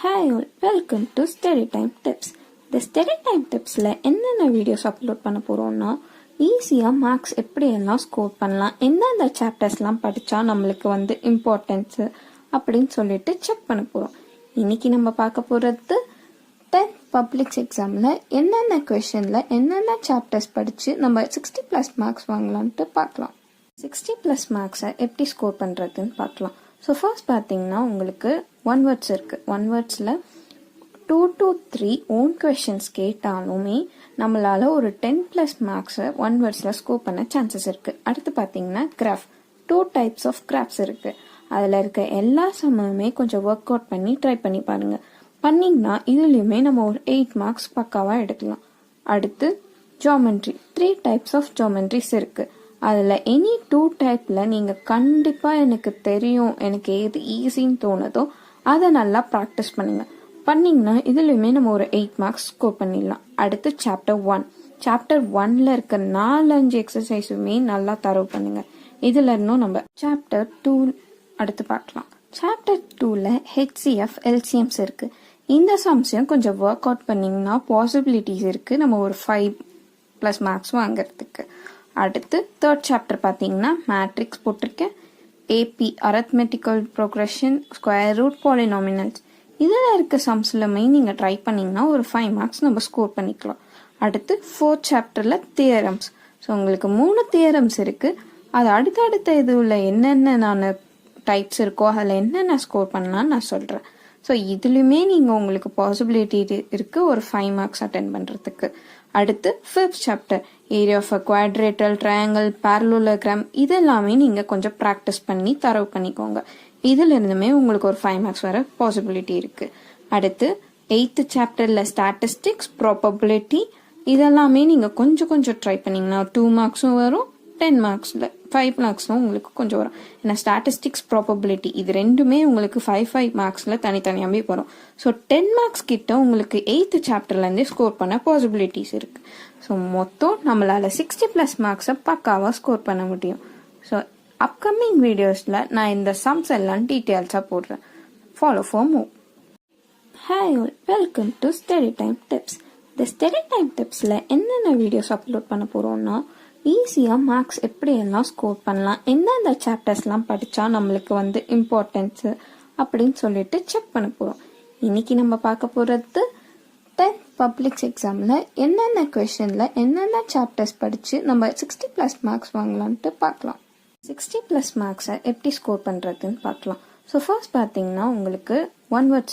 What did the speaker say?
Hi all, welcome to study time tips. இந்த study time டிப்ஸில் என்னென்ன videos upload பண்ண போகிறோம்னா, ஈஸியாக மார்க்ஸ் எப்படியெல்லாம் ஸ்கோர் பண்ணலாம், எந்தெந்த சாப்டர்ஸ்லாம் படித்தா நம்மளுக்கு இம்பார்ட்டன்ஸு அப்படின்னு சொல்லிட்டு செக் பண்ண போகிறோம். இன்றைக்கி நம்ம பார்க்க போகிறது 10th பப்ளிக்ஸ் எக்ஸாமில் என்னென்ன கொஷனில் என்னென்ன சாப்டர்ஸ் படித்து நம்ம 60+ மார்க்ஸ் வாங்கலான்ட்டு பார்க்கலாம். 60+ மார்க்ஸை எப்படி ஸ்கோர் பண்ணுறதுன்னு பார்க்கலாம். ஸோ ஃபர்ஸ்ட் பார்த்தீங்கன்னா உங்களுக்கு 1 வேர்ட்ஸ் இருக்குது. 1 வேர்ட்ஸில் 2 to 3 ஓன் கொஷின்ஸ் கேட்டாலுமே நம்மளால் ஒரு 10+ மார்க்ஸை 1 வேர்ட்ஸில் ஸ்கோர் பண்ண சான்சஸ் இருக்குது. அடுத்து பார்த்தீங்கன்னா கிராஃப், 2 டைப்ஸ் ஆஃப் கிராஃப்ஸ் இருக்குது. அதில் இருக்க எல்லா சமயமே கொஞ்சம் ஒர்க் அவுட் பண்ணி ட்ரை பண்ணி பாருங்கள். பண்ணிங்கன்னா இதுலேயுமே நம்ம ஒரு 8 மார்க்ஸ் பக்காவாக எடுக்கலாம். அடுத்து ஜாமெண்ட்ரி, 3 டைப்ஸ் ஆஃப் ஜாமெண்ட்ரிஸ் இருக்குது. அதில் எனி 2 டைப்பில் நீங்கள் கண்டிப்பாக எனக்கு தெரியும், எனக்கு எது ஈஸின்னு தோணுதோ அதை நல்லா ப்ராக்டிஸ் பண்ணுங்கள். பண்ணிங்கன்னா இதுலேயுமே நம்ம ஒரு 8 மார்க்ஸ் ஸ்கோர் பண்ணிடலாம். அடுத்து சாப்டர் 1, சாப்டர் 1ல் இருக்க 4-5 எக்ஸசைஸுமே நல்லா தரவு பண்ணுங்கள். இதில் இருந்தும் நம்ம சாப்டர் 2 அடுத்து பார்க்கலாம். சாப்டர் 2ல் HCF LCMs இருக்குது. இந்த சம்ஸையும் கொஞ்சம் ஒர்க் அவுட் பண்ணிங்கன்னா பாசிபிலிட்டிஸ் இருக்குது நம்ம ஒரு 5+ மார்க்ஸ் வாங்கிறதுக்கு. அடுத்து 3rd சாப்டர் பார்த்தீங்கன்னா மேட்ரிக்ஸ் போட்டிருக்கேன், AP arithmetical progression, square root, polynomials. இதில் இருக்க சம்ஸ்லுமே நீங்கள் ட்ரை பண்ணிங்கன்னா ஒரு 5 மார்க்ஸ் நம்ம ஸ்கோர் பண்ணிக்கலாம். அடுத்து 4th சாப்டரில் தியரம்ஸ். ஸோ உங்களுக்கு 3 தியரம்ஸ் இருக்குது. அது அடுத்தடுத்த இதுவில் என்னென்ன டைப்ஸ் இருக்கோ அதில் என்னென்ன ஸ்கோர் பண்ணலான்னு நான் சொல்கிறேன். ஸோ இதுலையுமே நீங்கள் உங்களுக்கு பாசிபிலிட்டி இருக்குது ஒரு 5 மார்க்ஸ் அட்டென்ட் பண்ணுறதுக்கு. அடுத்து 5th chapter area of a quadrilateral, triangle, parallelogram, இதெல்லாமே நீங்கள் கொஞ்சம் ப்ராக்டிஸ் பண்ணி தரவு பண்ணிக்கோங்க. இதில் இருந்துமே உங்களுக்கு ஒரு 5 மார்க்ஸ் வர பாசிபிலிட்டி இருக்குது. அடுத்து 8th சாப்டரில் ஸ்டாட்டிஸ்டிக்ஸ், ப்ராபபிலிட்டி, இதெல்லாமே நீங்கள் கொஞ்சம் ட்ரை பண்ணிங்கன்னா 2 மார்க்ஸும் வரும், 10 மார்க்ஸில் 5 மார்க்ஸும் உங்களுக்கு கொஞ்சம் வரும். ஏன்னா ஸ்டாட்டிஸ்டிக்ஸ், ப்ராபபிலிட்டி இது ரெண்டுமே உங்களுக்கு 5 மார்க்ஸில் தனித்தனியாகவே வரும். ஸோ 10 மார்க்ஸ் கிட்ட உங்களுக்கு 8th சாப்டர்லேருந்தே ஸ்கோர் பண்ண பாசிபிலிட்டிஸ் இருக்குது. ஸோ மொத்தம் நம்மளால் 60+ மார்க்ஸை பக்காவாக ஸ்கோர் பண்ண முடியும். ஸோ அப்கமிங் வீடியோஸில் நான் இந்த சம்ஸ் எல்லாம் டீட்டெயில்ஸாக போடுறேன். Follow for more. Hi all, welcome to study time tips. இந்த ஸ்டடி டைம் டிப்ஸில் என்னென்ன வீடியோஸ் அப்லோட் பண்ண போகிறோம்னா, ஈஸியாக மார்க்ஸ் எப்படியெல்லாம் ஸ்கோர் பண்ணலாம், எந்தெந்த சாப்டர்ஸ்லாம் படித்தா நம்மளுக்கு இம்பார்ட்டன்ஸு அப்படின்னு சொல்லிட்டு செக் பண்ண போகிறோம். இன்றைக்கி நம்ம பார்க்க போகிறது 10th பப்ளிக்ஸ் எக்ஸாமில் என்னென்ன கொஷனில் என்னென்ன சாப்டர்ஸ் படித்து நம்ம 60+ மார்க்ஸ் வாங்கலான்ட்டு பார்க்கலாம். 60+ மார்க்ஸை எப்படி ஸ்கோர் பண்ணுறதுன்னு பார்க்கலாம். ஸோ ஃபர்ஸ்ட் பார்த்தீங்கன்னா உங்களுக்கு 1 வேர்ட்ஸ்